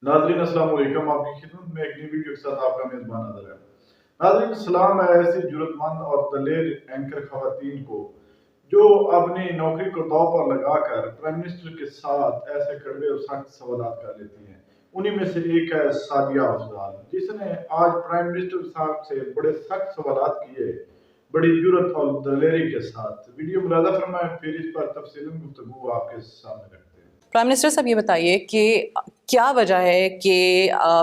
नाज़रीन अस्सलाम वालेकुम। आपकी खिदमत में एक नई वीडियो के साथ आपका मेज़बान अदर है। नाज़रीन सलाम है ऐसी जुर्रतमंद और दलेर एंकर खवातीन को जो अपनी नौकरी को दांव पर लगाकर प्राइम मिनिस्टर के साथ ऐसे कड़वे और सख्त सवालात कर लेती हैं। उन्हीं में से एक है सादिया अफजाल, जिसने आज प्राइम मिनिस्टर साहब से बड़े सख्त सवालात किए, बड़ी जुर्रत और दलेरी के साथ। वीडियो मुलाज़ा फरमाएं, फिर इस पर तफसीलन गुफ्तगू आपके सामने रखते हैं। प्राइम मिनिस्टर साहब ये बताइए कि क्या वजह है कि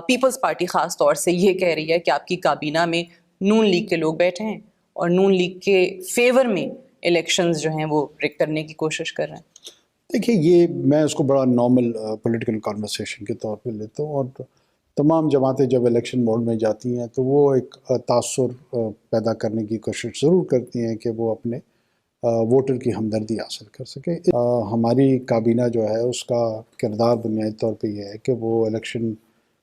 पीपल्स पार्टी ख़ास तौर से ये कह रही है कि आपकी काबीना में नून लीग के लोग बैठे हैं और नून लीग के फेवर में इलेक्शंस जो हैं वो रिक करने की कोशिश कर रहे हैं। देखिए, ये मैं उसको बड़ा नॉर्मल पॉलिटिकल कॉन्वर्सेशन के तौर पे लेता हूँ, और तमाम जमातें जब इलेक्शन मोड में जाती हैं तो वो एक तासुर पैदा करने की कोशिश ज़रूर करती हैं कि वो अपने वोटर की हमदर्दी हासिल कर सके। हमारी काबीना जो है उसका किरदार बुनियादी तौर पे ये है कि वो इलेक्शन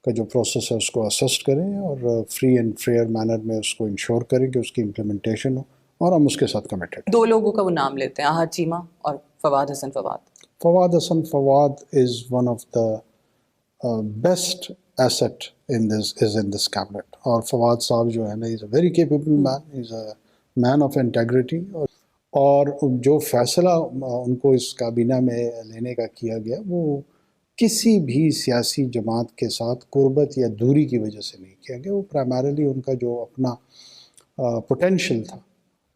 का जो प्रोसेस है उसको असिस्ट करें और फ्री एंड फेयर मैनर में उसको इंश्योर करें कि उसकी इम्प्लीमेंटेशन हो, और हम उसके साथ कमिटेड। दो लोगों का वो नाम लेते हैं, आहद चीमा और Fawad Hasan Fawad. Fawad Hasan Fawad is one of the best asset in this cabinet, और फवाद साहब जो है ना, is a very capable man, is a man of integrity, और जो फैसला उनको इस काबीना में लेने का किया गया वो किसी भी सियासी जमात के साथ कुर्बत या दूरी की वजह से नहीं किया गया। वो प्राइमरीली उनका जो अपना पोटेंशियल था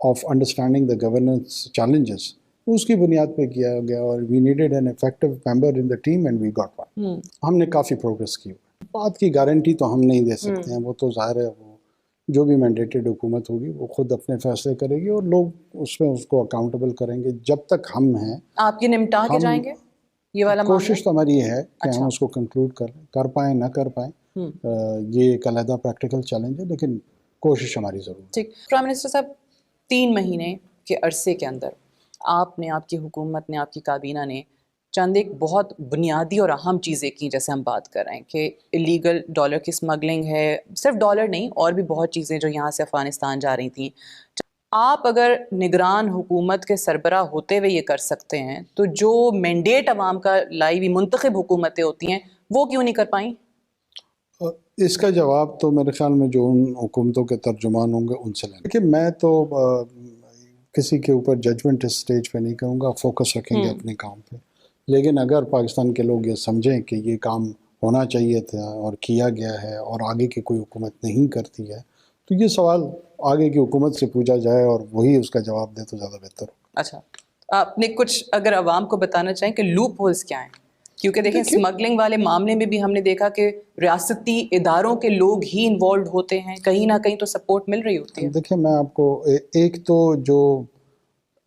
of understanding the governance challenges, उसकी बुनियाद पे किया गया, और we needed an effective member in the team and we got one. हमने काफ़ी प्रोग्रेस की। बात की गारंटी तो हम नहीं दे सकते हैं, वो तो ज़ाहिर है, वो जो भी मैंडेटेड हुकूमत होगी वो खुद अपने फैसले करेगी और लोग उसमें उसको अकाउंटेबल करेंगे। जब तक हम हैं, आप ये निपटा के जाएंगे ये वाला कोशिश तो हमारी ये है कि हम उसको कंक्लूड कर पाएँ ना कर पाएँ, ये एक अलग प्रैक्टिकल चैलेंज है, लेकिन कोशिश हमारी ज़रूर। ठीक। प्राइम मिनिस्टर साहब, 3 महीने के अरसे के अंदर आपने, आपकी हुकूमत ने, आपकी काबीना ने चंद एक बहुत बुनियादी और अहम चीज़ें की, जैसे हम बात कर रहे हैं कि इलीगल डॉलर की स्मगलिंग है, सिर्फ डॉलर नहीं और भी बहुत चीज़ें जो यहाँ से अफ़गानिस्तान जा रही थी। आप अगर निगरान हुकूमत के सरबरा होते हुए ये कर सकते हैं तो जो मैंडेट अवाम का लाई हुई मुंतखब हुकूमतें होती हैं वो क्यों नहीं कर पाई? इसका जवाब तो मेरे ख्याल में जो उन हुकूमतों के तर्जुमान होंगे उनसे लेंगे। देखिए, मैं तो किसी के ऊपर जजमेंट इस स्टेज पे नहीं करूँगा, फोकस रखेंगे अपने काम पे। लेकिन अगर पाकिस्तान के लोग ये समझें कि ये काम होना चाहिए था और किया गया है और आगे की कोई हुकूमत नहीं करती है, तो ये सवाल आगे की हुकूमत से पूछा जाए और वही उसका जवाब दे तो ज़्यादा बेहतर हो। अच्छा, आपने कुछ अगर आवाम को बताना चाहें कि लूप होल्स क्या हैं? क्योंकि देखें, स्मगलिंग वाले मामले में भी हमने देखा कि रियासती इदारों के लोग ही इन्वॉल्व होते हैं, कहीं ना कहीं तो सपोर्ट मिल रही होती है। देखिए, मैं आपको एक तो जो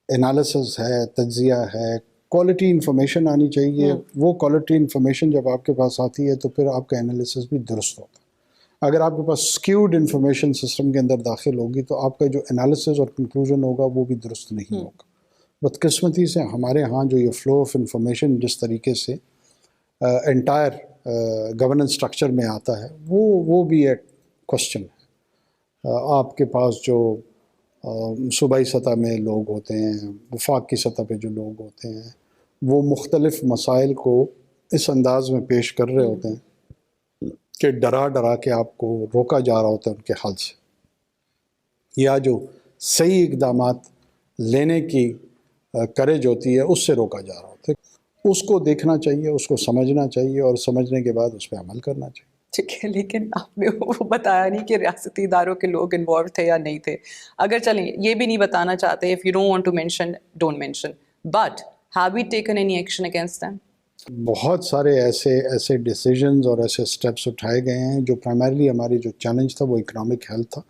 एनालिसिस है, तज्जिया है, क्वालिटी इन्फॉर्मेशन आनी चाहिए। वो क्वालिटी इन्फॉर्मेशन जब आपके पास आती है तो फिर आपका एनालिसिस भी दुरुस्त होता है। अगर आपके पास स्क्यूड इन्फॉर्मेशन सिस्टम के अंदर दाखिल होगी तो आपका जो एनालिसिस और कंक्लूजन होगा वो भी दुरुस्त नहीं होगा। बदकिस्मती से हमारे यहाँ जो ये फ्लो ऑफ इंफॉर्मेशन जिस तरीके से एंटायर गवर्नेंस स्ट्रक्चर में आता है वो भी एक क्वेश्चन है। आपके पास जो सूबाई सतह में लोग होते हैं, वफाक की सतह पे जो लोग होते हैं, वो मुख्तलिफ मसाइल को इस अंदाज में पेश कर रहे होते हैं कि डरा डरा के आपको रोका जा रहा होता है उनके हल से, या जो सही इक़दामात लेने की करेज होती है उससे रोका जा रहा होता है। उसको देखना चाहिए, उसको समझना चाहिए और समझने के बाद उस पर अमल करना चाहिए। ठीक है, लेकिन आपने वो बताया नहीं कि रियासती इदारों के लोग इन्वॉल्व थे या नहीं थे। अगर चलें ये भी नहीं बताना चाहते, if you don't want to mention don't mention, but have we taken any action against them? बहुत सारे ऐसे डिसीजंस और ऐसे स्टेप्स उठाए गए हैं जो प्राइमरीली हमारी जो चैलेंज था वो इकोनॉमिक हेल्थ था,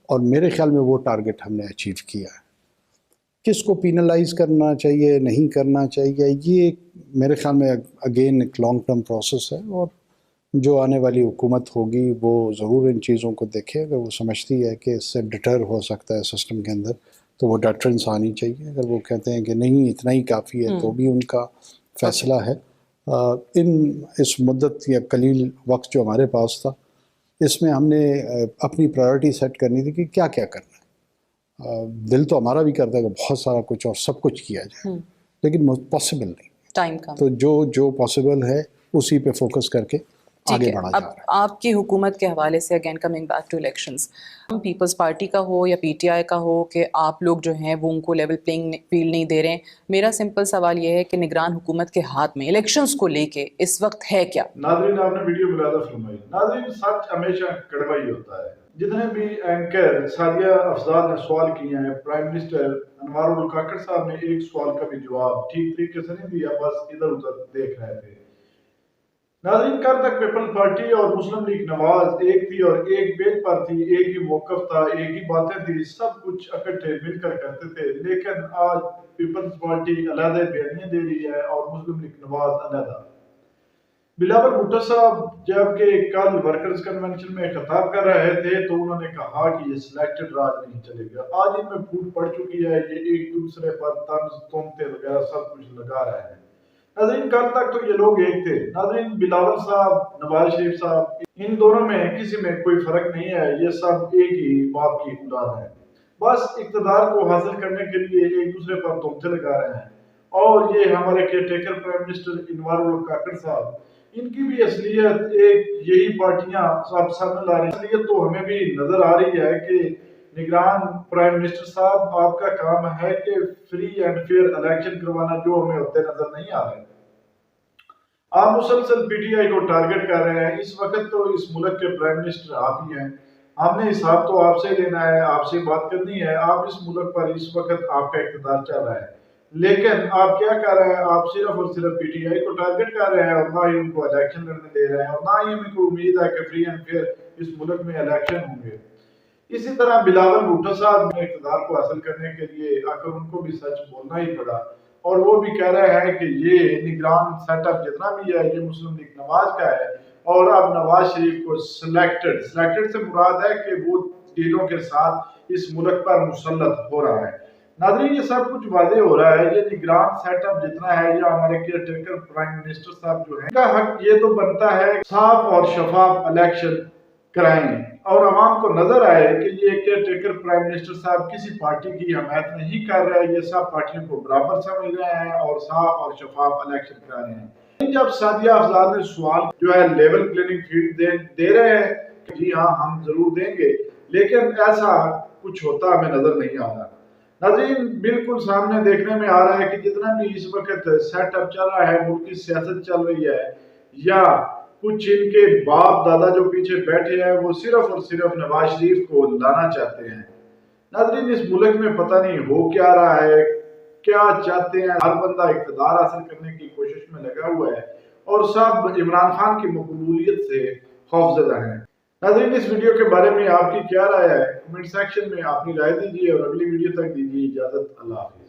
और मेरे ख्याल में वो टारगेट हमने अचीव किया है। किसको पिनलाइज करना चाहिए, नहीं करना चाहिए, ये मेरे ख्याल में अगेन एक लॉन्ग टर्म प्रोसेस है, और जो आने वाली हुकूमत होगी वो ज़रूर इन चीज़ों को देखे। अगर वो समझती है कि इससे डिटर हो सकता है सिस्टम के अंदर तो वो डिटरेंस आनी चाहिए। अगर वो कहते हैं कि नहीं इतना ही काफ़ी है तो भी उनका फ़ैसला है। इस मुद्दत या कलील वक्त जो हमारे पास था इसमें हमने अपनी प्रायोरिटी सेट करनी थी कि क्या क्या करना है। दिल तो हमारा भी करता है कि बहुत सारा कुछ और सब कुछ किया जाए, लेकिन पॉसिबल नहीं, टाइम का। तो जो पॉसिबल है उसी पे फोकस करके आगे बढ़ा जा अब रहा है। आपकी हुकूमत के हवाले से again coming back to elections, Peoples Party का हो या पीटीआई का हो कि आप लोग जो हैं वो उनको लेवल प्लेइंग फील्ड नहीं दे रहे हैं, मेरा सिंपल सवाल ये है कि निगरान हुकूमत के हाथ में इलेक्शंस को लेके इस वक्त है क्या? नाज़रीन, आपने वीडियो मुलादा फरमाई। नाज़रीन, सच हमेशा कड़वा ही होता है। जितने भी एंकर सादिया अफजाल ने सवाल किए हैं, प्राइम मिनिस्टर अनवारुल काकड़ साहब ने एक सवाल का भी जवाब ठीक तरीके से नहीं दिया, बस इधर उधर देख रहे थे। नाज़रीन, कल तक पीपल्स पार्टी और मुस्लिम लीग नवाज एक थी और एक बेल पर थी, एक ही मौकफ था, एक ही बातें थी, सब कुछ इकट्ठे मिलकर करते थे। लेकिन आज पीपल्स पार्टी अलग बयानियां दे रही है और मुस्लिम लीग नवाज अलग। बिलावल भुट्टो साहब जबकि कल वर्कर्स कन्वेंशन में खिताब कर रहे थे तो उन्होंने कहा कि ये सिलेक्टेड राज नहीं चलेगा। आज इनमें फूट पड़ चुकी है, ये एक दूसरे पर तंज तोमते वगैरह सब कुछ लगा रहे हैं। नाज़रीन, कल तक तो ये लोग एक थे। नाज़रीन, बिलावल साहब, नवाज शरीफ साहब, इन दोनों में किसी में कोई फर्क नहीं है, ये सब एक ही बाप की औलाद है। बस इक़्तिदार को हासिल करने के लिए एक दूसरे पर तोमते लगा रहे हैं। और ये हमारे केयरटेकर प्राइम मिनिस्टर अनवारुल काकड़ साहब, इनकी भी असलियत एक यही पार्टियां सब सामने ला रही है। असलियत तो हमें भी नजर आ रही है कि निगरान प्राइम मिनिस्टर साहब, आपका काम है कि फ्री एंड फेयर इलेक्शन करवाना, जो हमें होते नजर नहीं आ रहे। आप मुसलसल पीटीआई को टारगेट कर रहे हैं। इस वक्त तो इस मुल्क के प्राइम मिनिस्टर आप ही हैं। हमने हिसाब तो आपसे लेना है, आपसे बात करनी है। आप इस मुल्क पर इस वक्त आपका इक़्तिदार चल रहा है, लेकिन आप क्या कर रहे हैं? आप सिर्फ और सिर्फ पीटीआई को टारगेट कर रहे हैं और ना ही उनको इलेक्शन लड़ने दे रहे हैं और ना ही हमें कोई उम्मीद है कि फ्री एंड फेयर इस मुल्क में इलेक्शन होंगे। इसी तरह बिलावल भुट्टो साहब ने इक़्तिदार को हासिल करने के लिए आखिर उनको भी सच बोलना ही पड़ा और वो भी कह रहे हैं कि ये निगरान सेटअप जितना भी है ये मुस्लिम लीग नवाज का है और अब नवाज शरीफ को सिलेक्टेड से मुराद है कि वो डीलों के साथ इस मुल्क पर मुसल्लत हो रहा है। नाज़रीन, ये सब कुछ वाज़ेह हो रहा है। ये निगरान सेटअप जितना है या हमारे केयरटेकर प्राइम मिनिस्टर साहब जो है, इनका हक ये तो बनता है साफ और शफाफ इलेक्शन कराएं और आवाम को नजर आए कि ये केयरटेकर प्राइम मिनिस्टर साहब किसी पार्टी की हमायत नहीं कर रहे हैं, ये सब पार्टियों को बराबर समझ रहे हैं और साफ और शफाफ इलेक्शन करा रहे हैं। जब सादिया अफजाल ने सवाल जो है लेवल प्लेइंग फील्ड दे रहे हैं, जी हाँ हम जरूर देंगे, लेकिन ऐसा कुछ होता हमें नजर नहीं आ रहा। नाज़रीन, बिल्कुल सामने देखने में आ रहा है कि जितना भी इस वक्त सेटअप चल रहा है, मुल्क की सियासत चल रही है या कुछ इनके बाप दादा जो पीछे बैठे हैं वो सिर्फ और सिर्फ नवाज शरीफ को लाना चाहते हैं। नाज़रीन, इस मुल्क में पता नहीं हो क्या रहा है, क्या चाहते हैं। हर बंदा इक़्तिदार हासिल करने की कोशिश में लगा हुआ है और सब इमरान खान की मकबूलियत से खौफजदा हैं। नाज़रीन, इस वीडियो के बारे में आपकी क्या राय है? कमेंट सेक्शन में अपनी राय दीजिए और अगली वीडियो तक दीजिए इजाज़त। अल्लाह हाफ़िज़।